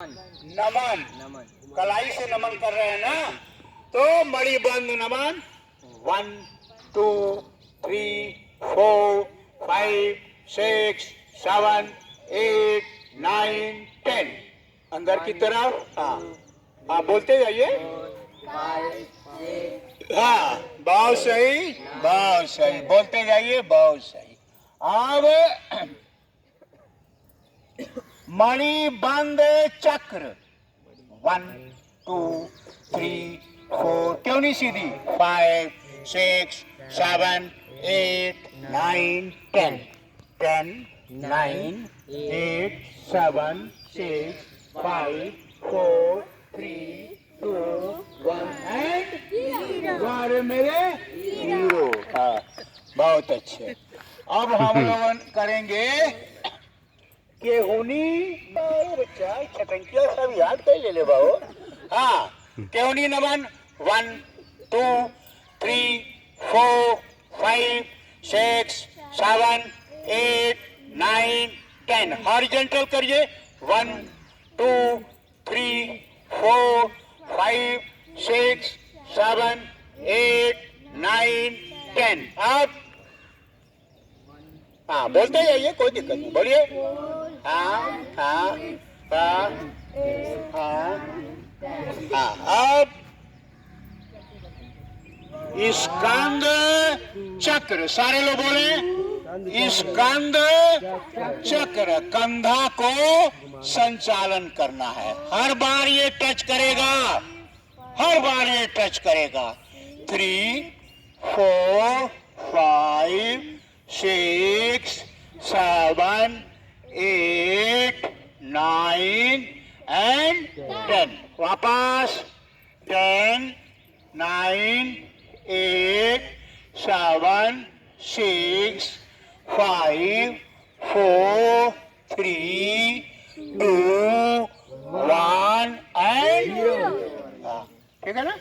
नमन नमन कलाई से नमन कर रहे हैं ना, तो मणि बंद नमन 1 2 3 4 5 6 7 8 9 10 अंदर की तरफ। हाँ हाँ बोलते जाइए। हाँ बहुत सही बोलते जाइए, बहुत सही। अब मणि बंद चक्र 1 2 3 4 क्यों नहीं सीधी 5 6 7 8 9 10 10 9 8 7 6 5 4 3 2 1 एंड वारे मेरे हीरो। हाँ बहुत अच्छे। अब हम लोग करेंगे केहुनी बच्चा छटंकिया सब याद कर ले बाबू। हाँ केहुनी नमन 1 2 3 4 5 6 7 8 9 10 हॉरिजॉन्टल करिए 1 2 3 4 5 6 7 8 9 10 अब हाँ बोलते जाइए, कोई दिक्कत नहीं, बोलिए। हाँ हाँ हाँ हाँ हाँ। अब स्कंद चक्र सारे लोग बोले, स्कंद चक्र कंधा को संचालन करना है। हर बार ये टच करेगा, हर बार ये टच करेगा। 3 4 5 6 7 8 9 एंड 10 वापस 10 9 8 7 6 5 4 3 2 1 एंड ठीक है ना।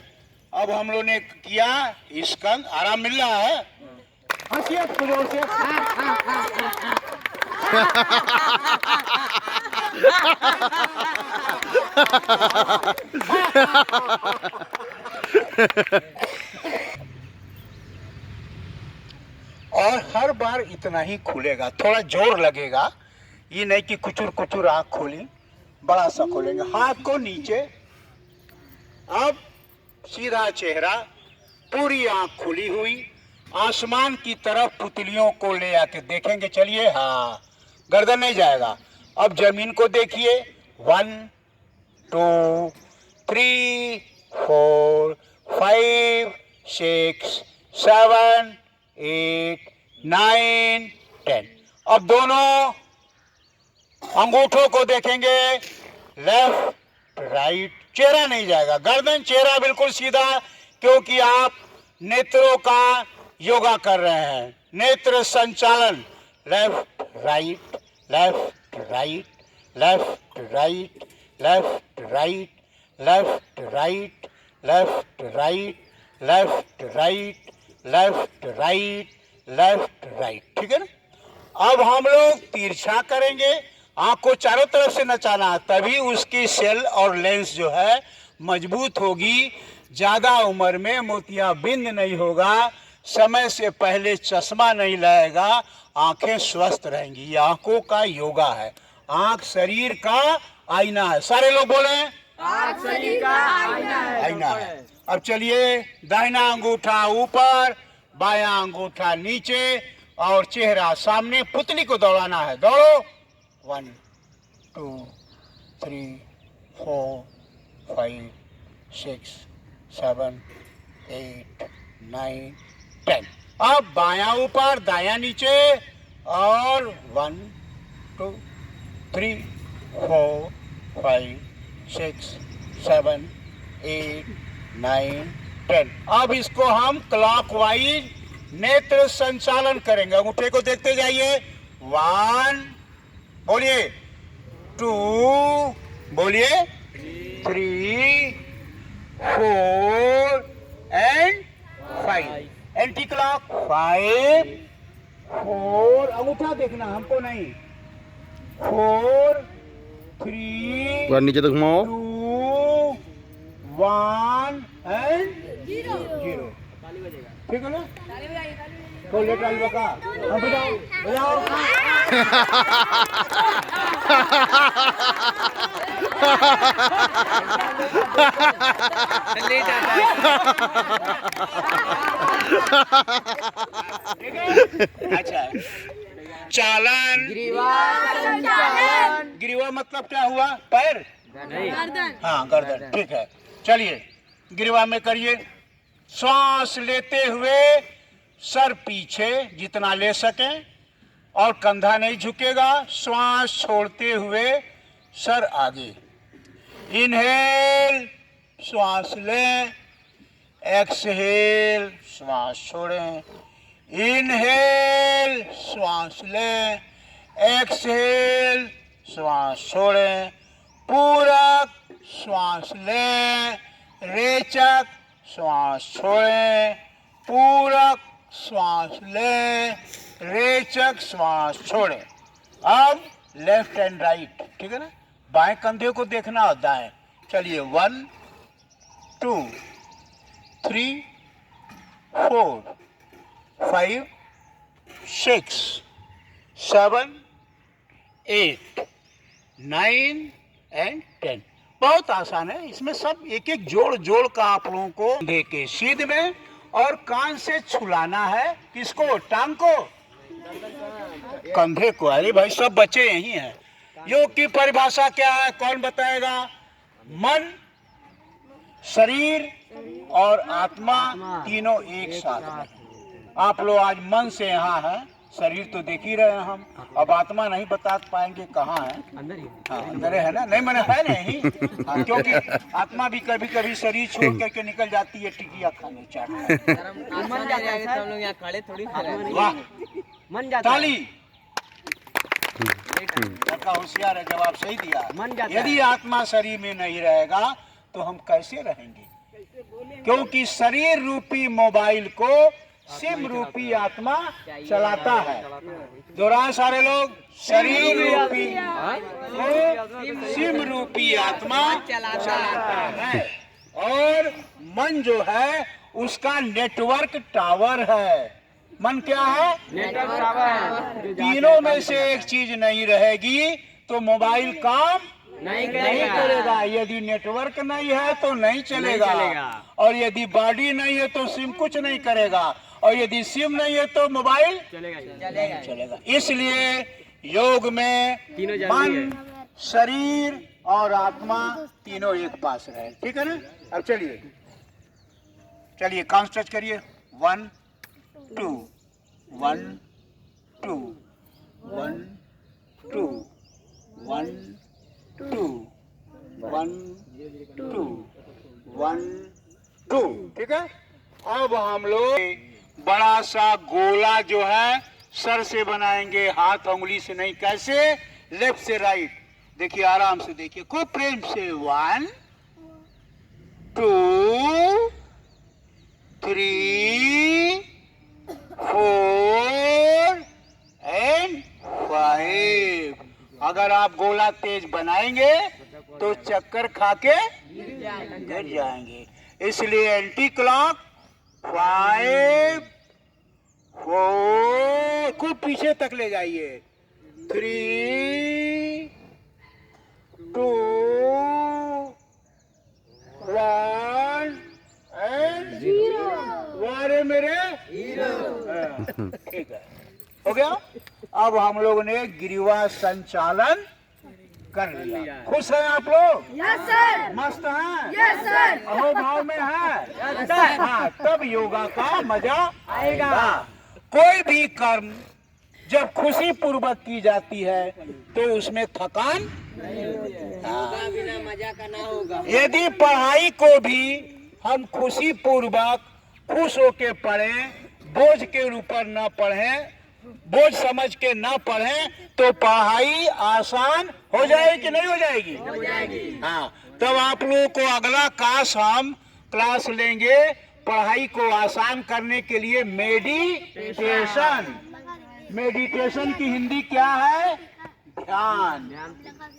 अब हम लोग ने किया स्कंद, आराम मिल रहा है। हंसिए जोर से। और हर बार इतना ही खुलेगा, थोड़ा जोर लगेगा, ये नहीं कि कुचुर कुचुर आंख खोली, बड़ा सा खोलेंगे। हाथ को नीचे, अब सीधा चेहरा, पूरी आंख खुली हुई, आसमान की तरफ पुतलियों को ले आके देखेंगे। चलिए हाँ गर्दन नहीं जाएगा। अब जमीन को देखिए 1 2 3 4 5 6 7 8 9 10। अब दोनों अंगूठों को देखेंगे, लेफ्ट राइट, चेहरा नहीं जाएगा, गर्दन चेहरा बिल्कुल सीधा, क्योंकि आप नेत्रों का योगा कर रहे हैं। नेत्र संचालन, left right left right left right left right left right left right left right left right left right, ठीक है ना। अब हम लोग तिरछा करेंगे, आंख को चारों तरफ से नचाना, तभी उसकी सेल और लेंस जो है मजबूत होगी। ज्यादा उम्र में मोतियाबिंद नहीं होगा, समय से पहले चश्मा नहीं लगेगा, आंखें स्वस्थ रहेंगी। ये आंखों का योगा है। आंख शरीर का आईना है। सारे लोग बोले आंख शरीर का आईना है। अब चलिए दाहिना अंगूठा ऊपर, बायां अंगूठा नीचे और चेहरा सामने, पुतली को दौड़ाना है। दौड़ो 1 2 3 4 5 6 7 8 9 10। अब बायां ऊपर दायां नीचे और 1 2 3 4 5 6 7 8 9 10। अब इसको हम क्लॉकवाइज नेत्र संचालन करेंगे। अंगूठे को देखते जाइए। 1 बोलिए, 2 बोलिए, 3 4 एंड 5। एंटी क्लॉक 5 4, अंगूठा देखना हमको नहीं, 4 3 पूरा नीचे तक घुमाओ। 2 1 एंड 0। ठीक है ना? तो लेट आई बका। अब बजाओ बजाओ। ले जाता है। अच्छा, चालन। ग्रीवा संचालन। ग्रीवा मतलब क्या हुआ? पैर? गर्दन। हाँ, गर्दन। ठीक है, चलिए ग्रीवा में करिए। श्वास लेते हुए सर पीछे जितना ले सकें और कंधा नहीं झुकेगा। श्वास छोड़ते हुए सर आगे। इनहेल, श्वास लें। एक्सहेल, श्वास छोड़ें। इनहेल, श्वास लें। एक्सहेल, श्वास छोड़ें। पूरक, श्वास लें। रेचक, श्वास छोड़ें। पूरक, श्वास लें। रेचक, श्वास छोड़ें। अब लेफ्ट एंड राइट, ठीक है ना? बाएं कंधे को देखना और दाएं। चलिए 1 2 3 4 5 6 7 8 9 एंड 10। बहुत आसान है। इसमें सब एक एक जोड़ जोड़ का आप लोगों को कंधे के सीध में और कान से छुलाना है। किसको? टांग को, कंधे को। अरे भाई सब बच्चे यही हैं। योग की परिभाषा क्या है? कौन बताएगा? मन, शरीर और आत्मा तीनों एक साथ में। आप लोग आज मन से यहाँ हैं, शरीर तो देख ही रहे हैं हम। अब आत्मा नहीं बता पाएंगे कहाँ है। हाँ, अंदर है ना? नहीं मैंने है नहीं। हाँ, क्योंकि आत्मा भी कभी कभी शरीर छोड़ करके निकल जाती है टिकिया खाने चाट। मन जाता है। सब लोग यहाँ खड़े थोड़ी खड़े। वाह, मन जाता है। ताली। लड़का होशियार है, जवाब सही दिया। मन जाता है। यदि आत्मा शरीर में नहीं रहेगा तो हम कैसे रहेंगे? क्योंकि शरीर रूपी मोबाइल को सिम रूपी आत्मा चलाता है। दोहराए सारे लोग। शरीर रूपी को सिम रूपी आत्मा चलाता है और मन जो है उसका नेटवर्क टावर है। मन क्या है? Network tower. तीनों में से एक चीज नहीं रहेगी तो मोबाइल काम नहीं नहीं करेगा। यदि नेटवर्क नहीं है तो नहीं चलेगा। और यदि बॉडी नहीं है तो सिम कुछ नहीं करेगा। और यदि सिम नहीं है तो मोबाइल नहीं चलेगा। इसलिए योग में मन, शरीर और आत्मा तीनों एक पास रहे। ठीक है ना? अब चलिए चलिए काउंट टच करिए। 1 2 1 2 1 2 1 2 1 2 1 2। ठीक है? अब हम लोग बड़ा सा गोला जो है सर से बनाएंगे, हाथ उंगली से नहीं। कैसे? लेफ्ट से राइट। देखिए आराम से देखिए, खूब प्रेम से। 1 2 3 4 एंड 5। अगर आप गोला तेज बनाएंगे तो चक्कर खा के गिर जाएंगे। इसलिए एंटी क्लॉक 5 4, खूब पीछे तक ले जाइए। 3 2 1 एंड 0। वारे मेरे हीरो। ठीक है, हो गया। अब हम लोग ने ग्रीवा संचालन कर लिया। खुश हैं आप लोग? Yes sir. मस्त हैं? Yes sir. अहो भाव में है। हाँ, तब योगा का मजा आएगा। कोई भी कर्म जब खुशी पूर्वक की जाती है तो उसमें थकान योगा बिना मजा का ना होगा। यदि पढ़ाई को भी हम खुशी पूर्वक खुश होके पढ़ें, बोझ के ऊपर न पढ़ें, बोझ समझ के ना पढ़ें तो पढ़ाई आसान हो जाएगी कि नहीं हो जाएगी? हो जाएगी। हाँ, तब आप लोगों को अगला क्लास हम क्लास लेंगे पढ़ाई को आसान करने के लिए मेडिटेशन। मेडिटेशन की हिंदी क्या है? ध्यान।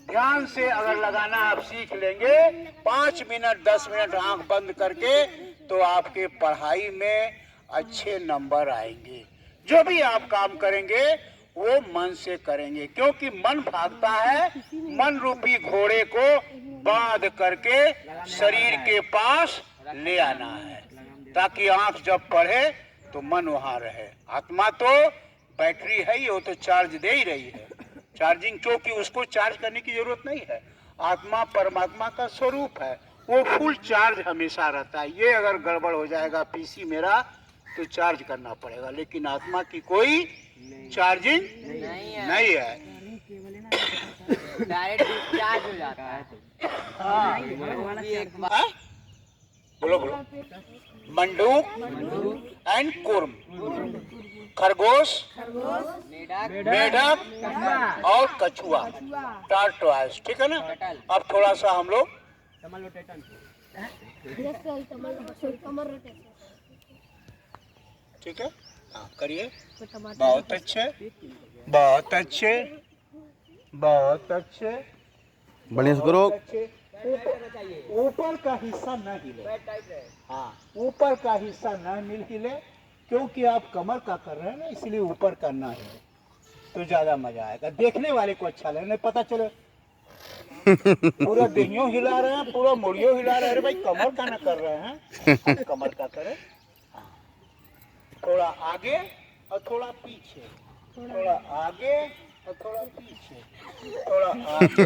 ध्यान से अगर लगाना आप सीख लेंगे 5 मिनट 10 मिनट आंख बंद करके, तो आपके पढ़ाई में अच्छे नंबर आएंगे। जो भी आप काम करेंगे वो मन से करेंगे, क्योंकि मन भागता है। मन रूपी घोड़े को बांध करके शरीर के पास ले आना है, ताकि आंख जब पढ़े तो मन वहां रहे। आत्मा तो बैटरी है ही, वो तो चार्ज दे ही रही है। चार्जिंग, क्योंकि उसको चार्ज करने की जरूरत नहीं है। आत्मा परमात्मा का स्वरूप है, वो फुल चार्ज हमेशा रहता है। ये अगर गड़बड़ हो जाएगा पीसी मेरा तो चार्ज करना पड़ेगा, लेकिन आत्मा की कोई चार्जिंग नहीं है। डायरेक्ट डिस्चार्ज हो जाता है। हाँ, हाँ? बोलो बोलो। मंडूक एंड कुर्म, खरगोश, मेढक और कछुआ, टार्टवाइज, ठीक है ना। अब थोड़ा सा हम लोग ठीक है, हाँ करिए। बहुत अच्छे, बहुत अच्छे, बहुत अच्छे, बढ़िया से करो। ऊपर का हिस्सा न हिले। हाँ, ऊपर का हिस्सा न हिले, क्योंकि आप कमर का कर रहे हैं ना, इसलिए ऊपर करना है तो ज्यादा मजा आएगा, देखने वाले को अच्छा लगे। नहीं पता चले पूरा देहियों हिला रहे हैं, पूरा मुड़ियों हिला रहे हैं, भाई कमर का ना कर रहे हैं, आप कमर का करें। हाँ, थोड़ा आगे और थोड़ा पीछे, थोड़ा आगे और थोड़ा पीछे, थोड़ा आगे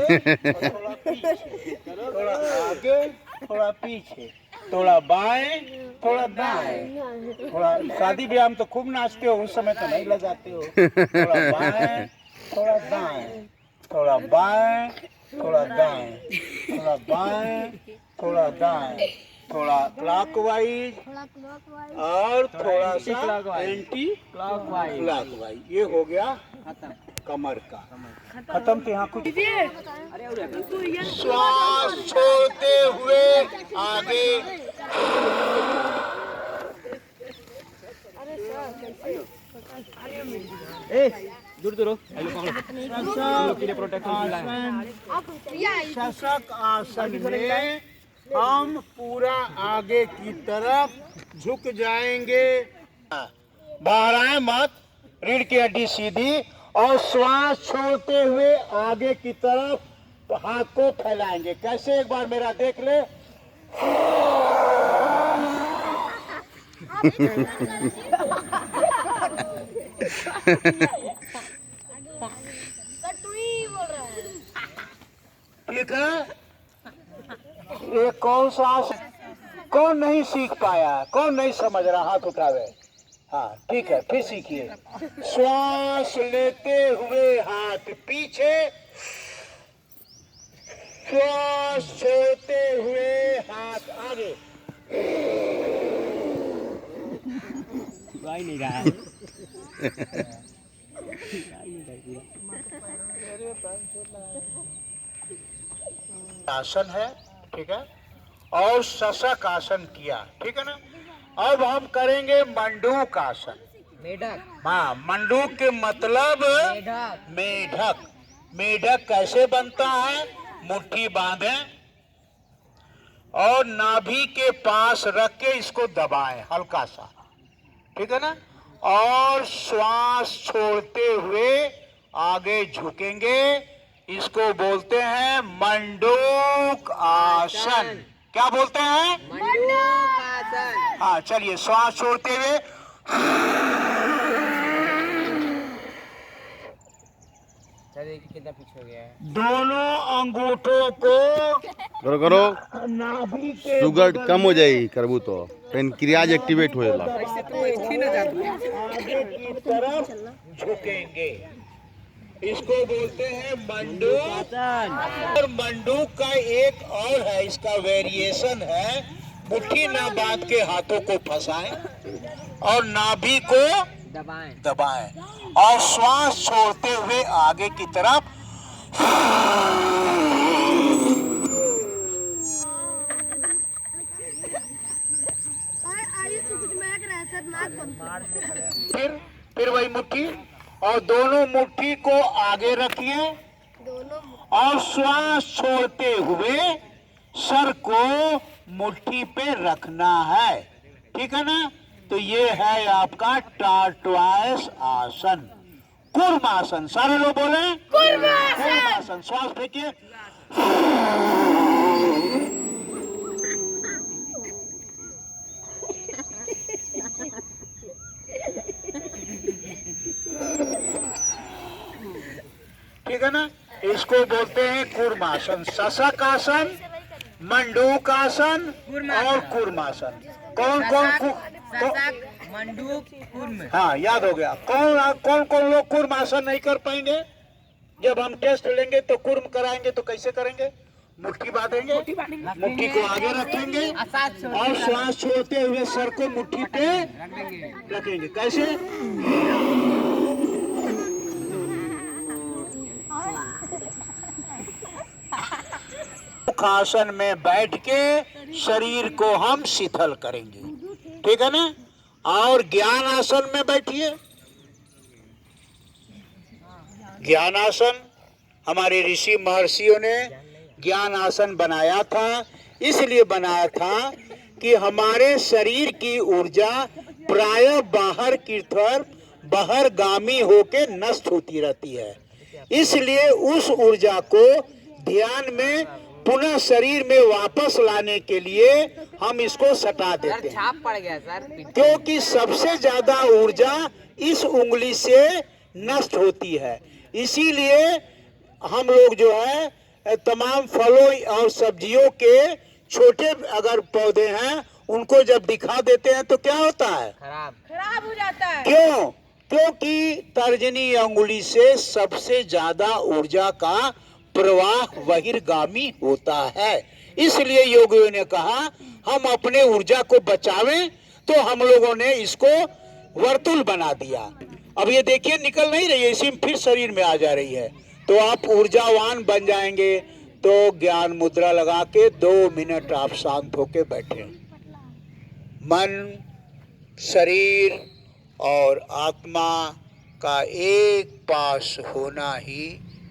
और थोड़ा पीछे, थोड़ा आगे थोड़ा पीछे, थोड़ा बाएं थोड़ा दाएं। थोड़ा शादी ब्याह में तो खूब नाचते हो, उस समय तो नहीं लजाते हो। थोड़ा बाएं थोड़ा दाएं, थोड़ा बाएं थोड़ा दाएं, थोड़ा बाएं थोड़ा दाएं, थोड़ा क्लॉकवाइज और थोड़ा सा एंटी क्लॉकवाइज। ये हो गया कमर का खत्म। तो यहाँ कुछ श्वास छोड़ते हुए आगे, दूर दूर शशक आसन में हम पूरा आगे की तरफ झुक जाएंगे। बाहर आए मत, रीढ़ की हड्डी सीधी, और श्वास छोड़ते हुए आगे की तरफ हाथ को फैलाएंगे। कैसे, एक बार मेरा देख ले। ठीक है, ये कौन सा आसन, कौन नहीं सीख पाया, कौन नहीं समझ रहा, हाथ उठावे। हाँ ठीक है, फिर सीखिए। श्वास लेते हुए हाथ पीछे, श्वास छोड़ते हुए हाथ आगे। नहीं रहा है। आसन है, ठीक है, और शशक आसन किया, ठीक है ना। अब हम करेंगे मंडूक आसन। मेढक। हाँ, मंडूक के मतलब मेढक। मेढक। मेढक कैसे बनता है, मुट्ठी बांधे और नाभि के पास रख के इसको दबाएं हल्का सा, ठीक है ना, और श्वास छोड़ते हुए आगे झुकेंगे। इसको बोलते हैं मंडूक आसन। क्या बोलते हैं, मंडूक आसन। हाँ चलिए, श्वास छोड़ते हुए चलिए कितना पीछे हो गया है। दोनों अंगूठों को करो करो, नाभि के शुगर कम हो जाएगी करबू तो पेनक्रियाज एक्टिवेट हो जाला। आगे की तरफ झुकेंगे, इसको बोलते हैं मंडूक। और मंडूक का एक और है, इसका वेरिएशन है। मुट्ठी ना बांध के हाथों को फंसाएं और नाभि को दबाएं और श्वास छोड़ते हुए आगे की तरफ। फिर वही मुट्ठी, और दोनों मुट्ठी को आगे रखिए और श्वास छोड़ते हुए सर को मुट्ठी पे रखना है, ठीक है ना। तो ये है आपका टार्टवाइस आसन, कूर्मासन। सारे लोग बोले कूर्मासन। श्वास फेंकिए। ठीक है ना। इसको बोलते हैं कूर्मासन, शशकासन, मंडूकासन और कूर्मासन। कौन कौन मंडूक कूर्म। हाँ, याद हो गया। कौन कौन लोग कूर्मासन नहीं कर पाएंगे? जब हम टेस्ट लेंगे तो कूर्म कराएंगे तो कैसे करेंगे? मुट्ठी बांधेंगे, मुट्ठी को आगे रखेंगे और श्वास छोड़ते हुए सर को मुट्ठी पे रखेंगे। कैसे? आसन में बैठ के शरीर को हम शिथिल करेंगे, ठीक है ना। और ज्ञान आसन में बैठिए। ज्ञान आसन हमारे ऋषि महर्षियों ने ज्ञान आसन बनाया था, इसलिए बनाया था कि हमारे शरीर की ऊर्जा प्राय बाहर की तरफ बहिर्गामी होके नष्ट होती रहती है। इसलिए उस ऊर्जा को ध्यान में पुनः शरीर में वापस लाने के लिए हम इसको सटा देते हैं। छाप पड़ गया सर, क्योंकि सबसे ज्यादा ऊर्जा इस उंगली से नष्ट होती है। इसीलिए हम लोग जो है तमाम फलों और सब्जियों के छोटे अगर पौधे हैं उनको जब दिखा देते हैं तो क्या होता है? खराब हो जाता है। क्यों? क्योंकि तर्जनी अंगुली से सबसे ज्यादा ऊर्जा का प्रवाह बहिर्गामी होता है। इसलिए योगियों ने कहा हम अपने ऊर्जा को बचावें, तो हम लोगों ने इसको वर्तुल बना दिया। अब ये देखिए निकल नहीं रही है, इसी में फिर शरीर में आ जा रही है। तो आप ऊर्जावान बन जाएंगे। तो ज्ञान मुद्रा लगा के 2 मिनट आप शांत होके बैठे। मन, शरीर और आत्मा का एक पास होना ही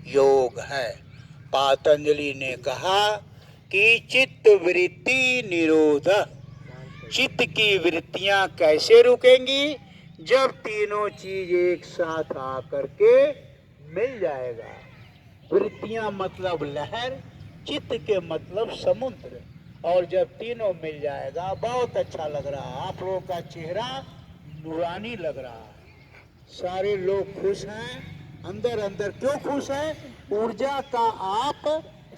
योग है। पातंजलि ने कहा कि चित्त वृत्ति निरोध। चित्त की वृत्तियां कैसे रुकेंगी? जब तीनों चीज एक साथ आकर के मिल जाएगा। वृत्तियां मतलब लहर, चित्त के मतलब समुद्र। और जब तीनों मिल जाएगा, बहुत अच्छा लग रहा है। आप लोगों का चेहरा नूरानी लग रहा है। सारे लोग खुश हैं। अंदर अंदर क्यों खुश है? ऊर्जा का आप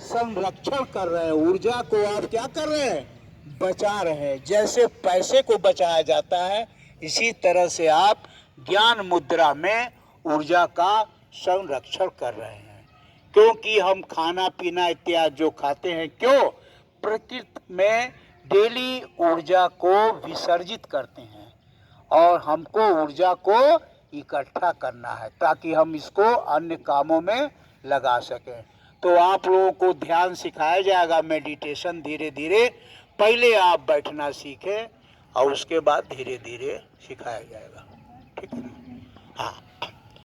संरक्षण कर रहे हैं। ऊर्जा को आप क्या कर रहे हैं? बचा रहे हैं। जैसे पैसे को बचाया जाता है, इसी तरह से आप ज्ञान मुद्रा में ऊर्जा का संरक्षण कर रहे हैं। क्योंकि हम खाना पीना इत्यादि जो खाते हैं, क्यों? प्रकृति में डेली ऊर्जा को विसर्जित करते हैं और हमको ऊर्जा को इकट्ठा करना है ताकि हम इसको अन्य कामों में लगा सकें। तो आप लोगों को ध्यान सिखाया जाएगा, मेडिटेशन धीरे धीरे। पहले आप बैठना सीखें और उसके बाद धीरे धीरे सिखाया जाएगा, ठीक है? हाँ।